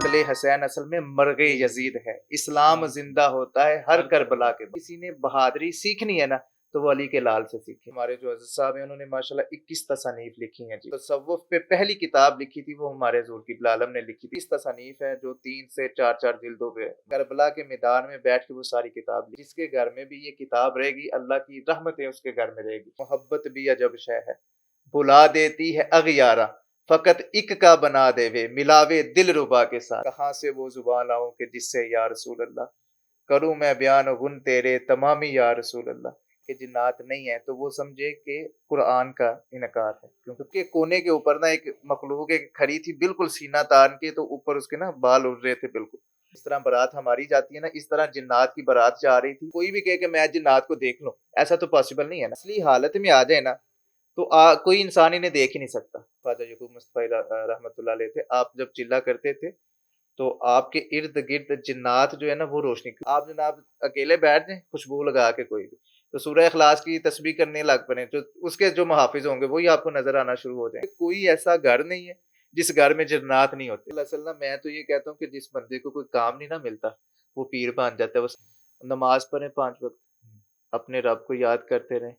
قتل حسین اصل میں مرغ یزید ہے. اسلام زندہ ہوتا ہے ہر کربلا کے بعد. کسی نے بہادری سیکھنی ہے نا تو وہ علی کے لال سے سیکھے. ہمارے جو حضرت صاحب ہیں انہوں نے ماشاءاللہ 21 تصانیف لکھی ہیں جی. تصوف پہ پہلی کتاب لکھی تھی وہ ہمارے حضور قبلہ عالم نے لکھی تھی. 20 تصانیف ہیں جو 3 سے 4 جلدوں پہ. کربلا کے میدان میں بیٹھ کے وہ ساری کتاب لکھی. جس کے گھر میں بھی یہ کتاب رہے گی اللہ کی رحمتیں اس کے گھر میں رہے گی. محبت بھی عجب شے ہے بلا دیتی ہے اغیارہ فقط ایک کا بنا دے وے ملاوے دل ربا کے ساتھ. کہاں سے وہ زبان لاؤں کہ جس سے یا رسول اللہ کروں میں بیان غن تیرے تمامی یا رسول اللہ. کہ جنات نہیں ہے تو وہ سمجھے کہ قرآن کا انکار ہے. کیونکہ کونے کے اوپر نا ایک مخلوق ایک کھڑی تھی بالکل سینہ تان کے تو اوپر اس کے نا بال اڑ رہے تھے بالکل. اس طرح برات ہماری جاتی ہے نا اس طرح جنات کی برات جا رہی تھی. کوئی بھی کہے کہ میں جنات کو دیکھ لوں ایسا تو پاسبل نہیں ہے نا. اصلی حالت میں آ جائے نا تو کوئی انسان انہیں دیکھ ہی نہیں سکتا. خواجہ یعقوب مصطفی رحمۃ اللہ علیہ تھے. آپ جب چلا کرتے تھے تو آپ کے ارد گرد جنات جو ہے نا وہ روشنی. آپ جناب اکیلے بیٹھ جائیں خوشبو لگا کے کوئی بھی تو سورہ اخلاص کی تسبیح کرنے لگ پڑیں تو اس کے جو محافظ ہوں گے وہی آپ کو نظر آنا شروع ہو جائیں. کوئی ایسا گھر نہیں ہے جس گھر میں جنات نہیں ہوتے. اللہ صلی اللہ میں تو یہ کہتا ہوں کہ جس بندے کو کوئی کام نہیں نہ ملتا وہ پیر بن جاتا ہے. وہ نماز پڑھیں 5 وقت اپنے رب کو یاد کرتے رہیں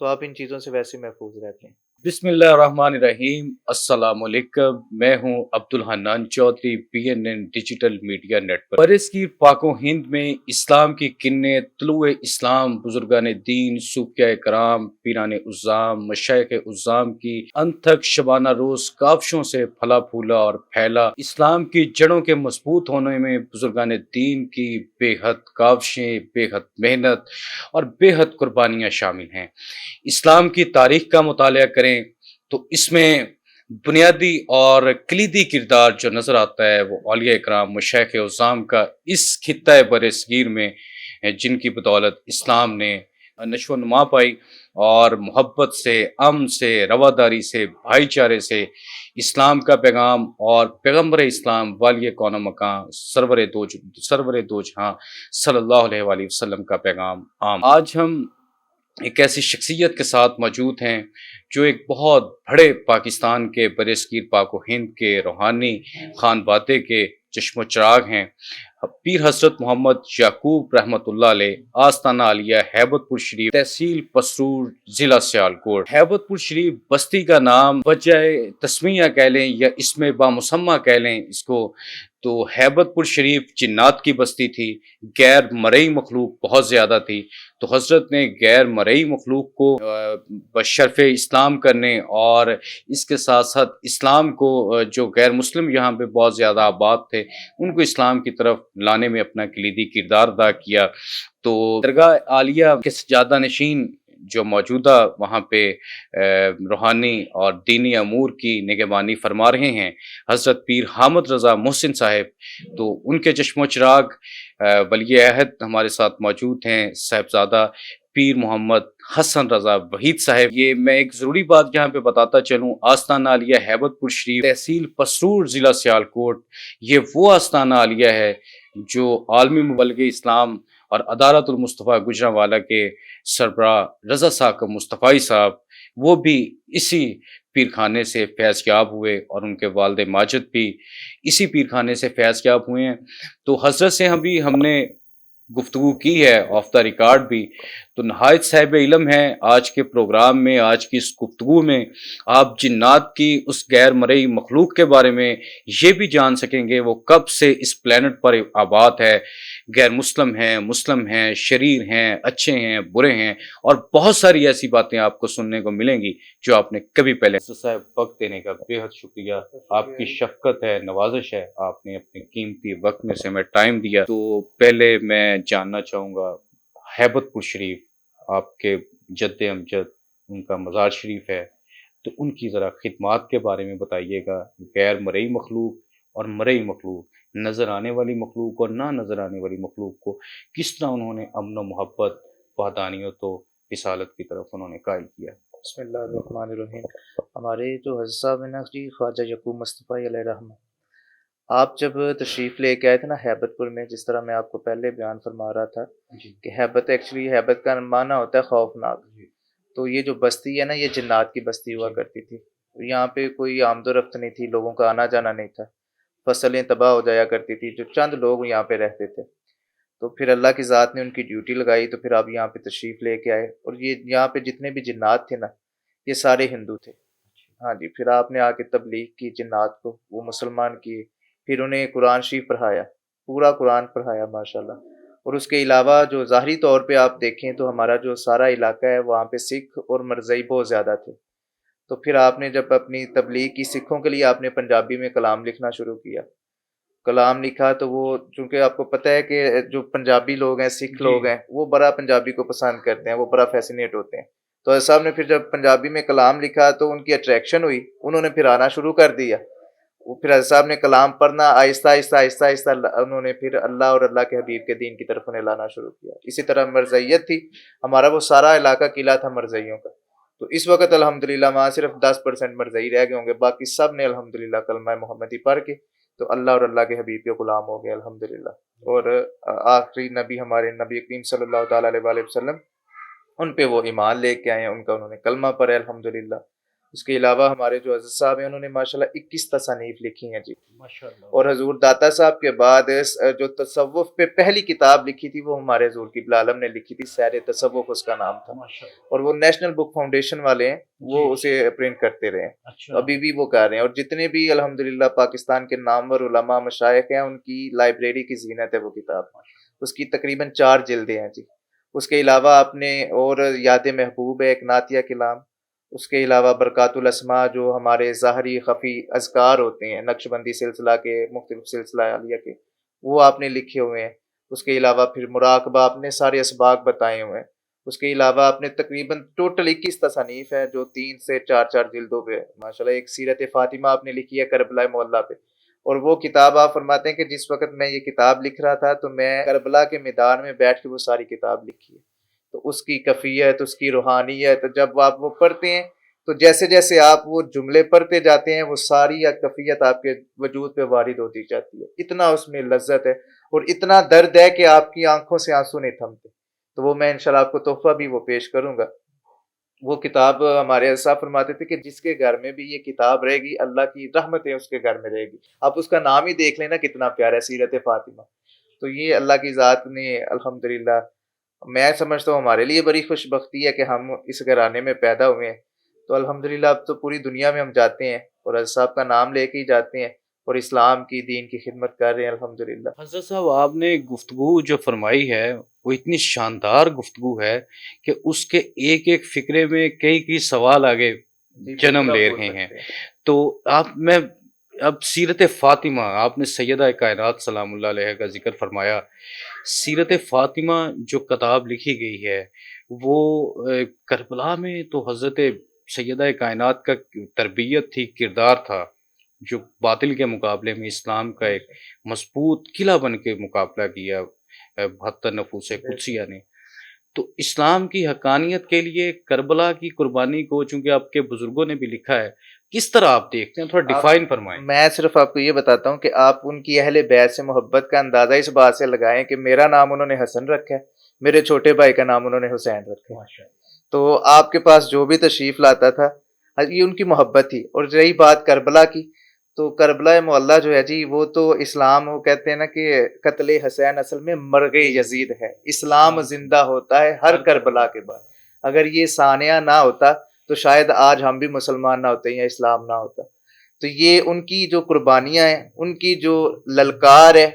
تو آپ ان چیزوں سے ویسے محفوظ رہتے ہیں. بسم اللہ الرحمن الرحیم. السلام علیکم. میں ہوں Abdul Hanan Chaudhry PNN digital media network. برصغیر پاک و ہند میں اسلام کی کنیں طلوع اسلام بزرگان دین صوفیاء کرام پیران عظام مشائخ عظام کی انتھک شبانہ روز کاوشوں سے پھلا پھولا اور پھیلا. اسلام کی جڑوں کے مضبوط ہونے میں بزرگان دین کی بے حد کاوشیں بے حد محنت اور بے حد قربانیاں شامل ہیں. اسلام کی تاریخ کا مطالعہ کریں تو اس میں بنیادی اور کلیدی کردار جو نظر آتا ہے وہ اولیاء کرام مشائخ عظام کا اس خطہ برصغیر میں جن کی بدولت اسلام نے نشو و نما پائی اور محبت سے امن سے رواداری سے بھائی چارے سے اسلام کا پیغام اور پیغمبر اسلام والی کون و مکان سرور دو جہاں صلی اللہ علیہ وآلہ وسلم کا پیغام عام. آج ہم ایک ایسی شخصیت کے ساتھ موجود ہیں جو ایک بہت بڑے پاکستان کے برصغیر پاک و ہند کے روحانی خانوادے کے چشم و چراغ ہیں. پیر حضرت محمد یعقوب رحمۃ اللہ علیہ آستانہ عالیہ ہیبت پور شریف تحصیل پسرور ضلع سیالکوٹ. ہیبت پور شریف بستی کا نام وجہ تسمیہ کہہ لیں یا اسم بامسمہ کہہ لیں اس کو تو ہیبت پور شریف جنات کی بستی تھی. غیر مرئی مخلوق بہت زیادہ تھی تو حضرت نے غیر مرئی مخلوق کو بشرف اسلام کرنے اور اس کے ساتھ ساتھ اسلام کو جو غیر مسلم یہاں پہ بہت زیادہ آباد تھے ان کو اسلام کی طرف لانے میں اپنا کلیدی کردار ادا کیا. تو درگاہ عالیہ کے سجادہ نشین جو موجودہ وہاں پہ روحانی اور دینی امور کی نگہبانی فرما رہے ہیں حضرت پیر حامد رضا محسن صاحب تو ان کے چشم و چراغ ولی عہد ہمارے ساتھ موجود ہیں صاحبزادہ پیر محمد حسن رضا وحید صاحب. یہ میں ایک ضروری بات یہاں پہ بتاتا چلوں آستانہ عالیہ ہیبت پور شریف تحصیل پسرور ضلع سیالکوٹ یہ وہ آستانہ عالیہ ہے جو عالمی مبلغ اسلام اور عدالت المصطفیٰ گجرانوالہ کے سربراہ رضا ثاقب مصطفی صاحب وہ بھی اسی پیر خانے سے فیض یاب ہوئے اور ان کے والد ماجد بھی اسی پیر خانے سے فیض یاب ہوئے ہیں. تو حضرت سے ہم نے گفتگو کی ہے آف دا ریکارڈ بھی تو نہایت صاحب علم ہے. آج کے پروگرام میں آج کی اس گفتگو میں آپ جنات کی اس غیر مرئی مخلوق کے بارے میں یہ بھی جان سکیں گے وہ کب سے اس پلانٹ پر آباد ہے. غیر مسلم ہیں شریر ہیں اچھے ہیں برے ہیں اور بہت ساری ایسی باتیں آپ کو سننے کو ملیں گی جو آپ نے کبھی پہلے. صاحب وقت دینے کا بے حد شکریہ. آپ کی شفقت ہے نوازش ہے آپ نے اپنے قیمتی وقت میں سے ہمیں ٹائم دیا. تو پہلے میں جاننا چاہوں گا ہیبت پور شریف آپ کے جد امجد ان کا مزار شریف ہے تو ان کی ذرا خدمات کے بارے میں بتائیے گا. غیر مرئی مخلوق اور مرئی مخلوق نظر آنے والی مخلوق اور نہ نظر آنے والی مخلوق کو کس طرح انہوں نے امن و محبت وحدانیت و رسالت کی طرف انہوں نے قائل کیا. بسم اللہ الرحمن الرحیم. ہمارے جو حضرت صاحب ہیں نا جی خواجہ یعقوب مصطفی علیہ رحمہ آپ جب تشریف لے کے آئے تھے نا ہیبت پور میں، جس طرح میں آپ کو پہلے بیان فرما رہا تھا جی کہ ہیبت کا معنی ہوتا ہے خوفناک. جی تو یہ جو بستی ہے نا، یہ جنات کی بستی ہوا جی کرتی تھی. یہاں پہ کوئی آمد و رفت نہیں تھی، لوگوں کا آنا جانا نہیں تھا، فصلیں تباہ ہو جایا کرتی تھی، جو چند لوگ یہاں پہ رہتے تھے. تو پھر اللہ کی ذات نے ان کی ڈیوٹی لگائی، تو پھر آپ یہاں پہ تشریف لے کے آئے. اور یہ یہاں پہ جتنے بھی جنات تھے نا، یہ سارے ہندو تھے. ہاں جی، پھر آپ نے آ کے تبلیغ کی جنات کو، وہ مسلمان کیے. پھر انہیں قرآن شریف پڑھایا، پورا قرآن پڑھایا ماشاءاللہ. اور اس کے علاوہ جو ظاہری طور پہ آپ دیکھیں تو ہمارا جو سارا علاقہ ہے وہاں پہ سکھ اور مرزئی بہت زیادہ تھے. تو پھر آپ نے جب اپنی تبلیغ کی سکھوں کے لیے آپ نے پنجابی میں کلام لکھنا شروع کیا. کلام لکھا تو وہ، چونکہ آپ کو پتہ ہے کہ جو پنجابی لوگ ہیں، سکھ جی لوگ ہیں، وہ بڑا پنجابی کو پسند کرتے ہیں، وہ بڑا فیسینیٹ ہوتے ہیں. تو حضرت صاحب نے پھر جب پنجابی میں کلام لکھا تو ان کی اٹریکشن ہوئی، انہوں نے پھر آنا شروع کر دیا. وہ پھر حضرت صاحب نے کلام پڑھنا، آہستہ آہستہ آہستہ آہستہ انہوں نے پھر اللہ اور اللہ کے حبیب کے دین کی طرف انہیں لانا شروع کیا. اسی طرح مرزیت تھی، ہمارا وہ سارا علاقہ قلعہ تھا مرزئیوں کا. تو اس وقت الحمدللہ وہاں صرف 10% مرزئی رہ گئے ہوں گے، باقی سب نے الحمدللہ کلمہ محمدی پڑھ کے تو اللہ اور اللہ کے حبیب کے غلام ہو گئے الحمدللہ. اور آخری نبی ہمارے نبی کریم صلی اللہ تعالیٰ علیہ وآلہ وسلم، ان پہ وہ ایمان لے کے آئے ہیں، ان کا انہوں نے کلمہ پڑھا ہے الحمدللہ. اس کے علاوہ ہمارے جو حضرت صاحب ہیں، انہوں نے ماشاءاللہ 21 تصانیف لکھی ہیں جی. ماشاءاللہ. اور حضور داتا صاحب کے بعد جو تصوف پہ پہلی کتاب لکھی تھی وہ ہمارے حضور قبلہ عالم نے لکھی تھی، سیر تصوف اس کا نام تھا. ماشاءاللہ. اور وہ نیشنل بک فاؤنڈیشن والے ہیں، وہ جی اسے پرنٹ کرتے رہے ہیں، اچھا ابھی بھی وہ کر رہے ہیں. اور جتنے بھی الحمدللہ پاکستان کے نامور علماء مشائخ ہیں، ان کی لائبریری کی زینت ہے وہ کتاب. اس کی تقریباً 4 جلدیں ہیں جی. اس کے علاوہ آپ نے اور یاد محبوب ہے، ایک نعتیہ کلام. اس کے علاوہ برکات الاسماء، جو ہمارے ظاہری خفی اذکار ہوتے ہیں نقش بندی سلسلہ کے، مختلف سلسلہ عالیہ کے، وہ آپ نے لکھے ہوئے ہیں. اس کے علاوہ پھر مراقبہ، آپ نے سارے اسباق بتائے ہوئے ہیں. اس کے علاوہ آپ نے تقریباً ٹوٹل 21 تصانیف ہیں جو 3 سے 4 جلدوں پہ ماشاءاللہ. ایک سیرت فاطمہ آپ نے لکھی ہے کربلا معلیٰ پہ. اور وہ کتاب آپ فرماتے ہیں کہ جس وقت میں یہ کتاب لکھ رہا تھا تو میں کربلا کے میدان میں بیٹھ کے وہ ساری کتاب لکھی ہے. تو اس کی کیفیت، اس کی روحانیت، جب آپ وہ پڑھتے ہیں تو جیسے جیسے آپ وہ جملے پڑھتے جاتے ہیں وہ ساری کیفیت آپ کے وجود پہ وارد ہوتی جاتی ہے. اتنا اس میں لذت ہے اور اتنا درد ہے کہ آپ کی آنکھوں سے آنسو نہیں تھمتے. تو وہ میں انشاءاللہ آپ کو تحفہ بھی وہ پیش کروں گا. وہ کتاب ہمارے صاحب فرماتے تھے کہ جس کے گھر میں بھی یہ کتاب رہے گی، اللہ کی رحمتیں اس کے گھر میں رہے گی. آپ اس کا نام ہی دیکھ لینا کتنا پیارا ہے، سیرت فاطمہ. تو یہ اللہ کی ذات نے الحمدللہ، میں سمجھتا ہوں ہمارے لیے بڑی خوش بختی ہے کہ ہم اس گھرانے میں پیدا ہوئے ہیں. تو الحمدللہ اب تو پوری دنیا میں ہم جاتے ہیں اور حضرت صاحب کا نام لے کے ہی جاتے ہیں اور اسلام کی دین کی خدمت کر رہے ہیں الحمدللہ. حضرت صاحب آپ نے گفتگو جو فرمائی ہے وہ اتنی شاندار گفتگو ہے کہ اس کے ایک ایک فکرے میں کئی سوال آگے جی جنم بالکل آپ لے بول رہے سکتے ہیں. ہیں. تو میں اب سیرت فاطمہ، آپ نے سیدہ کائنات سلام اللہ علیہ کا ذکر فرمایا. سیرت فاطمہ جو کتاب لکھی گئی ہے وہ کربلا میں تو حضرت سیدہ کائنات کا تربیت تھی، کردار تھا جو باطل کے مقابلے میں اسلام کا ایک مضبوط قلعہ بن کے مقابلہ کیا 72 نفوس قدسیہ نے. تو اسلام کی حقانیت کے لیے کربلا کی قربانی کو چونکہ آپ کے بزرگوں نے بھی لکھا ہے، کس طرح آپ دیکھتے ہیں، تھوڑا ڈیفائن فرمائیں. میں صرف آپ کو یہ بتاتا ہوں کہ آپ ان کی اہل بیت سے محبت کا اندازہ اس بات سے لگائیں کہ میرا نام انہوں نے حسن رکھا ہے، میرے چھوٹے بھائی کا نام انہوں نے حسین رکھا ہے. تو آپ کے پاس جو بھی تشریف لاتا تھا یہ ان کی محبت تھی. اور رہی بات کربلا کی، تو کربلا معلیٰ جو ہے جی، وہ تو اسلام، وہ کہتے ہیں نا کہ قتل حسین اصل میں مرغ یزید ہے. اسلام زندہ ہوتا ہے ہر کربلا کے بعد. اگر یہ سانیہ نہ ہوتا تو شاید آج ہم بھی مسلمان نہ ہوتے یا اسلام نہ ہوتا. تو یہ ان کی جو قربانیاں ہیں، ان کی جو للکار ہے،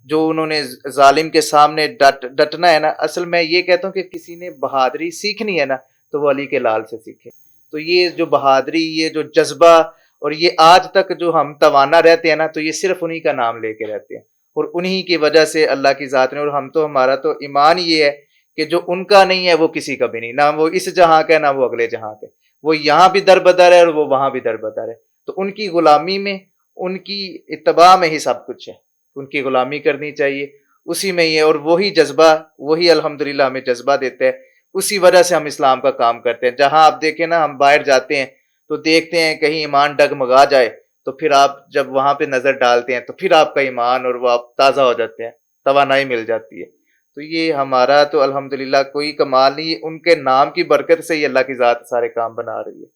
جو انہوں نے ظالم کے سامنے ڈٹنا ہے نا، اصل میں یہ کہتا ہوں کہ کسی نے بہادری سیکھنی ہے نا تو وہ علی کے لال سے سیکھے. تو یہ جو بہادری، یہ جو جذبہ، اور یہ آج تک جو ہم توانا رہتے ہیں نا، تو یہ صرف انہی کا نام لے کے رہتے ہیں اور انہی کی وجہ سے اللہ کی ذات نے. اور ہم تو، ہمارا تو ایمان یہ ہے کہ جو ان کا نہیں ہے وہ کسی کا بھی نہیں، نہ وہ اس جہاں کا ہے نہ وہ اگلے جہاں کا. وہ یہاں بھی دربدر ہے اور وہ وہاں بھی دربدر ہے. تو ان کی غلامی میں، ان کی اتباع میں ہی سب کچھ ہے. ان کی غلامی کرنی چاہیے، اسی میں ہی ہے. اور وہی جذبہ، وہی الحمدللہ ہمیں جذبہ دیتا ہے. اسی وجہ سے ہم اسلام کا کام کرتے ہیں. جہاں آپ دیکھیں نا، ہم باہر جاتے ہیں تو دیکھتے ہیں کہیں ایمان ڈگمگا جائے تو پھر آپ جب وہاں پہ نظر ڈالتے ہیں تو پھر آپ کا ایمان اور وہ آپ تازہ ہو جاتے ہیں، توانائی مل جاتی ہے۔ تو یہ ہمارا تو الحمدللہ کوئی کمال نہیں، ان کے نام کی برکت سے ہی اللہ کی ذات سارے کام بنا رہی ہے۔